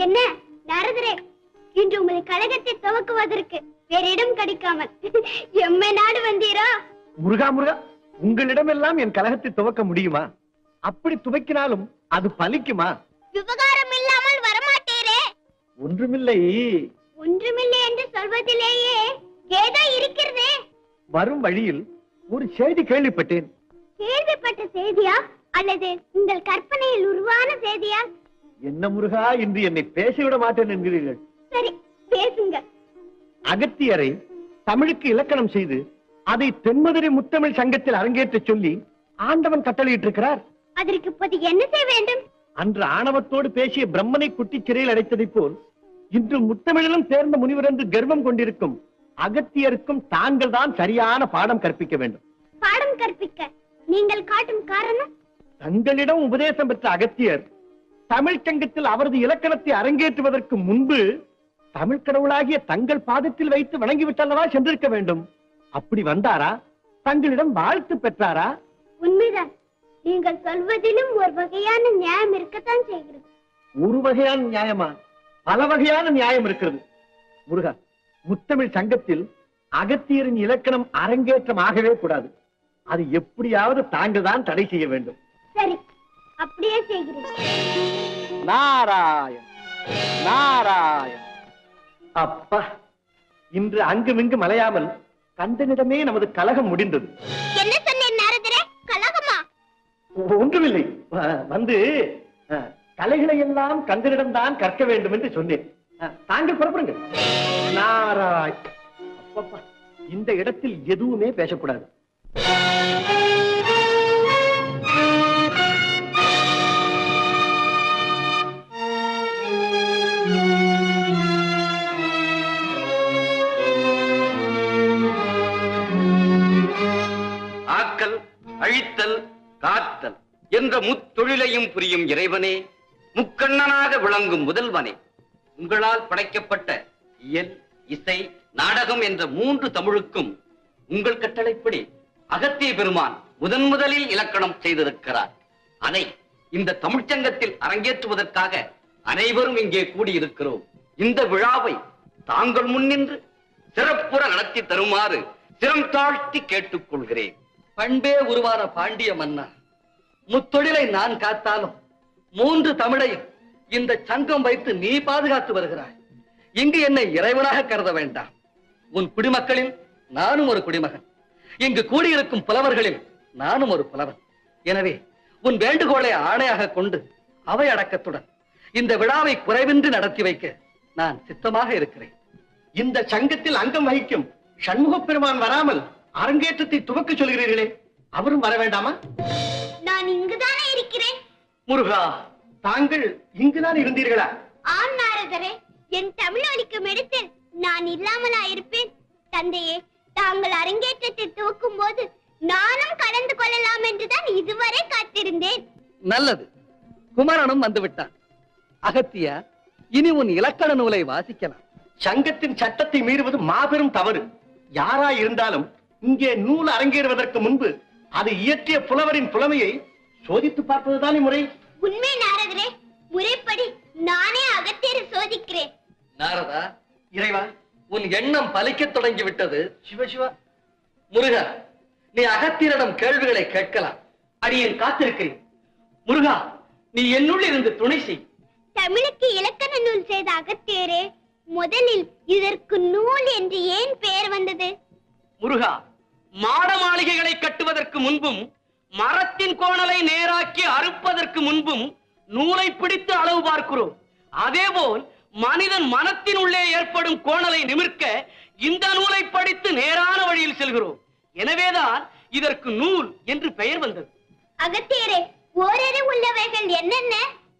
என்ன நாரதரே, இன்று உங்களை கழகத்தை துவக்குவதற்கு வேற இடம் கிடைக்காமல் எம்மை நாடு வந்தீரா? முருகா முருகா, உங்களிடம் எல்லாம் என் கழகத்தை துவக்க முடியுமா? அப்படி துவக்கினாலும் அது பலிக்குமா? விவகாரம் இல்லாமல் வரமாட்டேரே. ஒன்றுமில்லை. ஒன்றுமில்லை என்று சொல்வதிலேயே ஏதோ இருக்கிறதே. வரும் வழியில் ஒரு செய்தி கேள்விப்பட்டேன். கேள்விப்பட்ட செய்தியா அல்லது உங்கள் கற்பனையில் உருவான செய்தியா? என்ன முருகா, இன்று என்னை பேசிவிட மாட்டேன் என்கிறீர்கள். சரி, பேசுங்க. அகத்தியரை தமிழுக்கு இலக்கணம் செய்து அதை தென்மதுரை முத்தமிழ் சங்கத்தில் அரங்கேற்ற சொல்லி ஆண்டவன் கட்டளையிட்டிருக்கிறார். அதற்கு இப்போது என்ன செய்ய வேண்டும்? அன்று ஆணவத்தோடு பேசிய பிரம்மனை குட்டி சிறையில் அடைத்ததைப் போல் இன்று முத்தமிழிலும் சேர்ந்த முனிவர் என்று கர்வம் கொண்டிருக்கும் அகத்தியருக்கும் தாங்கள் தான் சரியான பாடம் கற்பிக்க வேண்டும். பாடம் கற்பிக்க நீங்கள் காட்டும் காரணம்? தங்களிடம் உபதேசம் பெற்ற அகத்தியர் தமிழ் சங்கத்தில் அவரது இலக்கணத்தை அரங்கேற்றுவதற்கு முன்பு தமிழ் கடவுளாகிய தங்கள் பாதத்தில் வைத்து வணங்கிவிட்டல்லவா சென்றிருக்க வேண்டும். அப்படி வந்தாரா? தங்களிடம் வாழ்த்து பெற்றாரா? உண்மைதான். நீங்கள் சொல்வதிலும் ஒரு வகையான நியாயம் இருக்கத்தான் செய்கிறது. ஒரு வகையான நியாயமா? பல வகையான நியாயம் இருக்கிறது. முருகா, முத்தமிழ் சங்கத்தில் அகத்தியரின் இலக்கணம் அரங்கேற்றம் ஆகவே கூடாது. அது எப்படியாவது தாங்கள் தான் தடை செய்ய வேண்டும். சரி, அப்படியே செய்கிறேன். நாராயண் நாராயண். அப்பா, இன்று அங்குமிங்கு மலையாமல் கந்தனிடமே நமது கலகம் முடிந்தது. என்ன சொன்னேன் நாரதரே? கலகமா? ஒன்றுமில்லை. வந்து கலைகளை எல்லாம் கந்தனிடம் தான் கற்க வேண்டும் என்று சொன்னேன். தாங்கள் புறப்படுங்க. நாராயண். அப்பப்பா, இந்த இடத்தில் எதுவுமே பேசக்கூடாது. அழித்தல் காத்தல் என்ற முத்தொழிலையும் புரியும் இறைவனே, முக்கண்ணனாக விளங்கும் முதல்வனே, உங்களால் படைக்கப்பட்ட இயல், இசை, நாடகம் என்ற 3 தமிழுக்கும் உங்கள் கட்டளைப்படி அகத்திய பெருமான் முதலில் இலக்கணம் செய்திருக்கிறார். அதை இந்த தமிழ்ச்சங்கத்தில் அரங்கேற்றுவதற்காக அனைவரும் இங்கே கூடியிருக்கிறோம். இந்த விழாவை தாங்கள் முன்னின்று சிறப்புற நடத்தி தருமாறு சிரம் தாழ்த்தி கேட்டுக் கொள்கிறேன். பண்பே உருவான பாண்டிய மன்னா, முத்தொழிலை நான் காத்தாலும் 3 தமிழையும் இந்த சங்கம் வைத்து நீ பாதுகாத்து வருகிறாய். இங்கு என்னை இறைவனாக கருத வேண்டாம். உன் குடிமக்களில் நானும் ஒரு குடிமகன். இங்கு கூடியிருக்கும் புலவர்களில் நானும் ஒரு புலவன். எனவே உன் வேண்டுகோளை ஆணையாக கொண்டு அவை அடக்கத்துடன் இந்த விழாவை குறைவின்றி நடத்தி வைக்க நான் சித்தமாக இருக்கிறேன். இந்த சங்கத்தில் அங்கம் வகிக்கும் சண்முக பெருமான் வராமல் அரங்கேற்றத்தை துவக்க சொல்கிறீர்களே, அவரும் வர வேண்டாமா? நான் இங்குதானே இருக்கிறேன். முருகா, தாங்கள் இங்குதான் இருந்தீர்களா? ஆம் நாரதரே, என் தமிழ் ஒலிக்கும் இடத்தில் நான் இல்லாமலா இருப்பேன்? தந்தையே, தாங்கள் அரங்கேற்றத்தை துவக்கும் போது நானும் கலந்து கொள்ளலாம் என்றுதான் இதுவரை காத்திருந்தேன். நல்லது, குமரனும் வந்துவிட்டான். அகத்தியா, இனி உன் இலக்கண நூலை வாசிக்கலாம். சங்கத்தின் சட்டத்தை மீறுவது மாபெரும் தவறு. யாரா இருந்தாலும் இங்கே நூல் அரங்கேறுவதற்கு முன்பு அதை இயற்றிய புலவரின் புலமையை சோதித்து பார்ப்பதுதானே முறை. உண்மை நாரதரே, முறைப்படி நானே அகத்தியரை சோதிக்கிறேன். நாரதா, இறைவா, உன் எண்ணம் பலிக்கத் தொடங்கிவிட்டது. சிவசிவா, முருகா, நீ அகத்தியரிடம் கேள்விகளை கேட்கலாம். அடியேன் காத்திருக்கிறேன். முருகா, நீ என்னுள் இருந்து துணை செய். தமிழுக்கு இலக்கண நூல் செய்த அகத்தியரே, முதலில் இதற்கு நூல் என்று ஏன் பெயர் வந்தது? முருகா, மாட மாளிகைகளை கட்டுவதற்கு முன்பும் மரத்தின் கோணலை நேராக்கி அறுப்பதற்கு முன்பும் நூலை பிடித்து அளவு பார்க்கிறோம். அதேபோல் மனிதன் மனத்தின் உள்ளே ஏற்படும் கோணலை நிமிர்க்க இந்த நூலை படித்து நேரான வழியில் செல்கிறோம். எனவேதான் இதற்கு நூல் என்று பெயர் வந்தது. அகத்தியரே, ஓரறிவு உள்ளவைகள் என்னென்ன?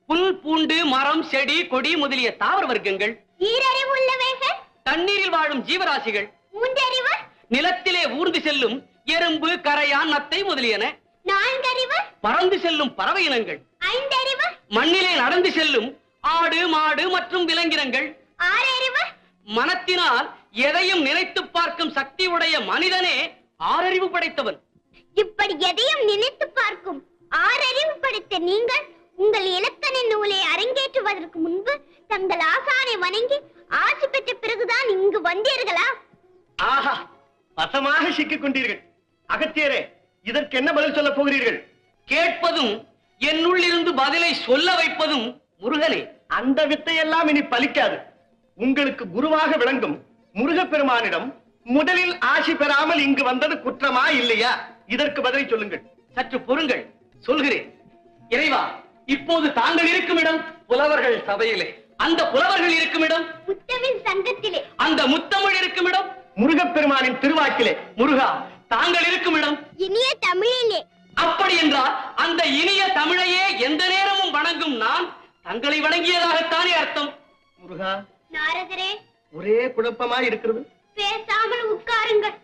புல், பூண்டு, மரம், செடி, கொடி முதலிய தாவர வர்க்கங்கள். ஈரறிவு உள்ளவைகள்? தண்ணீரில் வாழும் ஜீவராசிகள். மூன்றறிவு? நிலத்திலே ஊர்ந்து செல்லும் எறும்பு, கரையான், நத்தை முதலியன. நான்கறிவு? பறந்து செல்லும் பறவை இனங்கள். ஐந்தறிவு? மண்ணிலே நடந்து செல்லும் ஆடு, மாடு மற்றும் விலங்கினங்கள். ஆறறிவு? மனத்தினால் எதையும் நினைத்து பார்க்கும் சக்தி உடைய மனிதனே ஆறறிவு படைத்தவன். இப்படி எதையும் நினைத்து பார்க்கும் ஆறறிவு படைத்த நீங்கள் உங்கள் இலக்கண நூலை அரங்கேற்றுவதற்கு முன்பு தங்கள் ஆசானை வணங்கி ஆசி பெற்ற பிறகுதான் இங்கு வந்தீர்களா? ஆஹா, வசமாக சிக்கிக் கொண்டீர்கள். அகத்தியரே, இதற்கு என்ன பதில் சொல்ல போகிறீர்கள்? கேட்பதும் என்னுள்ளிருந்து பதிலை சொல்ல வைப்பதும் முருகனே. அந்த வித்தையெல்லாம் இனி பலிக்காது. உங்களுக்கு குருவாக விளங்கும் முருகப்பெருமானிடம் முதலில் ஆசி பெறாமல் இங்கு வந்தது குற்றமா இல்லையா? இதற்கு பதிலை சொல்லுங்கள். சற்று பொறுங்கள், சொல்கிறேன். இறைவா, இப்போது தாங்கள் இருக்கும் இடம் புலவர்கள் சபையிலே. அந்த புலவர்கள் இருக்கும் இடம் முத்தமிழ் சங்கத்திலே. அந்த முத்தமிழ் இருக்கும் இடம் முருகப்பெருமானின் திருவாக்கிலே. முருகா, தாங்கள் இருக்கும் இடம் இனிய தமிழிலே. அப்படி என்றால் அந்த இனிய தமிழையே எந்த நேரமும் வணங்கும் நான் தங்களை வணங்கியதாகத்தானே அர்த்தம். முருகா, நாரதரே, ஒரே குழப்பமாய் இருக்கிறது. பேசாமல் உட்காருங்கள்.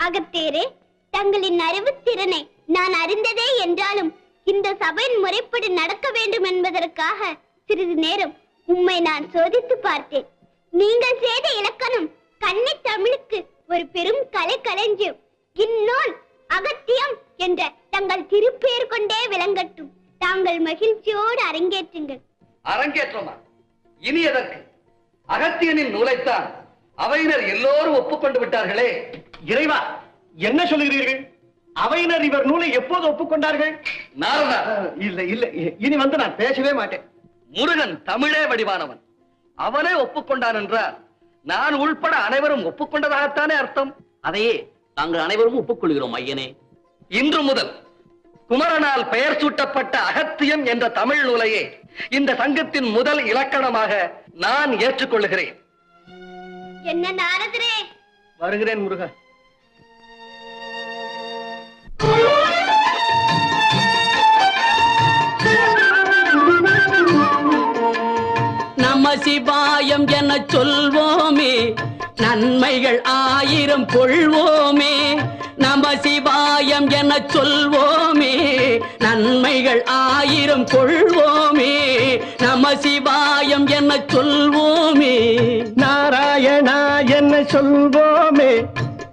அகத்தியரே, தங்களின் அறிவுத்திறனை நான் அறிந்ததே என்றாலும் இந்த சபையின் முறைப்படி நடக்க வேண்டும் என்பதற்காக சிறிது நேரம் உம்மை நான் சோதித்து பார்த்தேன். நீங்கள் செய்த இலக்கணம் கன்னி தமிழுக்கு ஒரு பெரும் கலை களஞ்சியம். இந்நூல் அகத்தியம் என்ற தங்கள் திருப்பெயர் கொண்டே விளங்கட்டும். தாங்கள் மகிழ்ச்சியோடு அரங்கேற்றுங்கள். அரங்கேற்றமா? இனி எதற்கு? அகத்தியனின் நூலைத்தான் அவையினர் எல்லோரும் ஒப்புக்கொண்டு விட்டார்களே. இறைவா, என்ன சொல்லுகிறீர்கள்? அவையினர் இவர் நூலை எப்போது ஒப்புக்கொண்டார்கள்? நாரதா, இல்ல இல்ல, இனி வந்து நான் பேசவே மாட்டேன். முருகன் தமிழே வடிவானவன். அவனே ஒப்புக்கொண்டான் என்றால் நான் உள்பட அனைவரும் ஒப்புக்கொண்டதாகத்தானே அர்த்தம். அதையே நாங்கள் அனைவரும் ஒப்புக்கொள்கிறோம் ஐயனே. இன்று முதல் குமரனால் பெயர் சூட்டப்பட்ட அகத்தியம் என்ற தமிழ் நூலையே இந்த சங்கத்தின் முதல் இலக்கணமாக நான் ஏற்றுக்கொள்ளுகிறேன். என்ன நாரதரே? வருகிறேன் முருகா. நம சிவாயம் என சொல்வோமே, நன்மைகள் 1000 கொள்வோமே. நம சிவாயம் என சொல்வோமே, நன்மைகள் 1000 கொள்வோமே. நம சிவாயம் என சொல்வோமே. நாராயணா என்ன சொல்வோமே,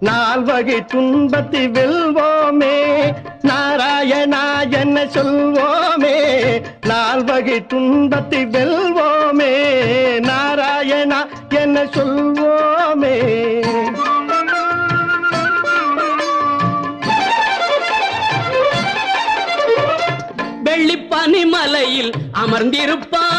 நால்வகை துன்பத்தை வெல்வோமே. நாராயணா என்ன சொல்வோமே, நால்வகை துன்பத்தை வெல்வோமே. நாராயணா என்ன சொல்வோமே. வெள்ளிப்பனிமலையில் அமர்ந்திருப்பான்.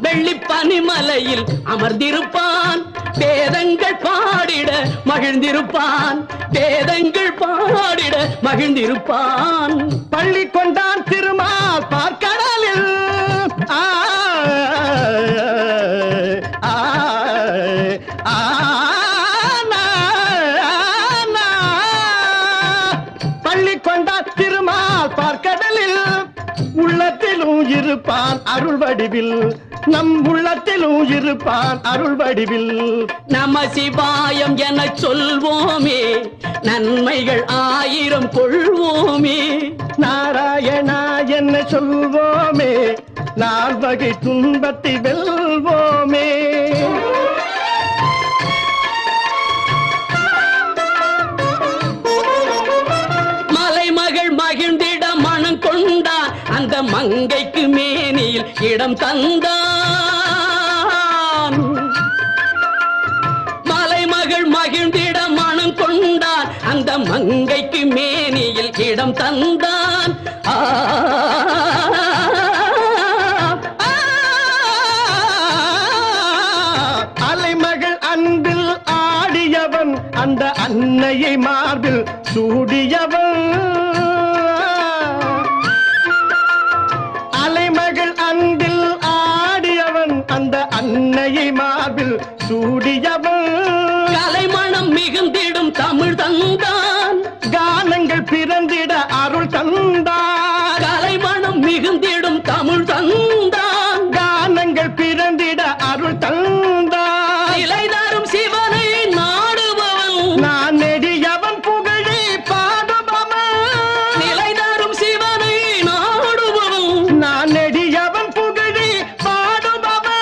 வெள்ளிப்பனிமலையில் அமர்ந்திருப்பான். வேதங்கள் பாடிட மகிழ்ந்திருப்பான். வேதங்கள் பாடிட மகிழ்ந்திருப்பான். பள்ளி கொண்டான் திருமால் பார்க்கடலில். பள்ளி கொண்டான் திருமால் பார்க்கடலில். உள்ளத்திலும் இருப்பான் அருள் வடிவில். நம் உள்ளத்திலும் இருப்பான் அருள் வடிவில். நம சிவாயம் என சொல்வோமே, நன்மைகள் 1000 கொள்வோமே. நாராயணா என்ன சொல்வோமே, நால்வகை துன்பத்தை வெல்வோமே. மலைமகள் மகிழ்ந்திட மனம் கொண்டான். அந்த மங்கைக்கு மேனியில் இடம் தந்தான். மலைமகள் மகிழ்ந்திட மனம் கொண்டான். அந்த மங்கைக்கு மேனியில் இடம் தந்தான். அலைமகள் அன்பில் ஆடியவன், அந்த அன்னையை மார்பில் சூடியவன். அலைமகள் அன்பில் ஆடியவன், அந்த அன்னையை மார்பில் சூடியவன். கலைமணம் மிகுந்திடும் தமிழ் தந்தான். கானங்கள் பிறந்திட அருள் தந்தான். கலைமணம் மிகுந்திடும் தமிழ் தந்தான். கானங்கள் பிறந்திட அருள் தந்தான். இலை தரும் சிவனை நாடுபவன். நான் நெடியவன் புகழே பாடுபவன். நிலை தரும் சிவனை நாடுபவன். நான் நெடியவன் புகழே பாடுபவன்.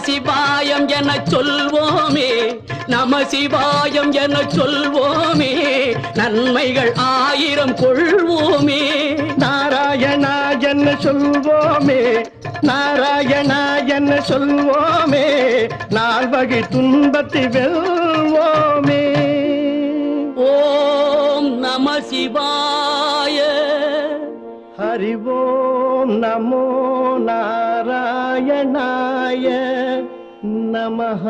சிவாயம் என சொல்வோமே, நம சிவாயம் என சொல்வோமே, நன்மைகள் 1000 கொள்வோமே. நாராயணா என்ன சொல்வோமே, நாராயணா என்ன சொல்வோமே, நால்வகை துன்பத்தை வெல்வோமே. ஓம் நம சிவாய. ஹரி ஓம் நமோ நாராயணாய நமஹ.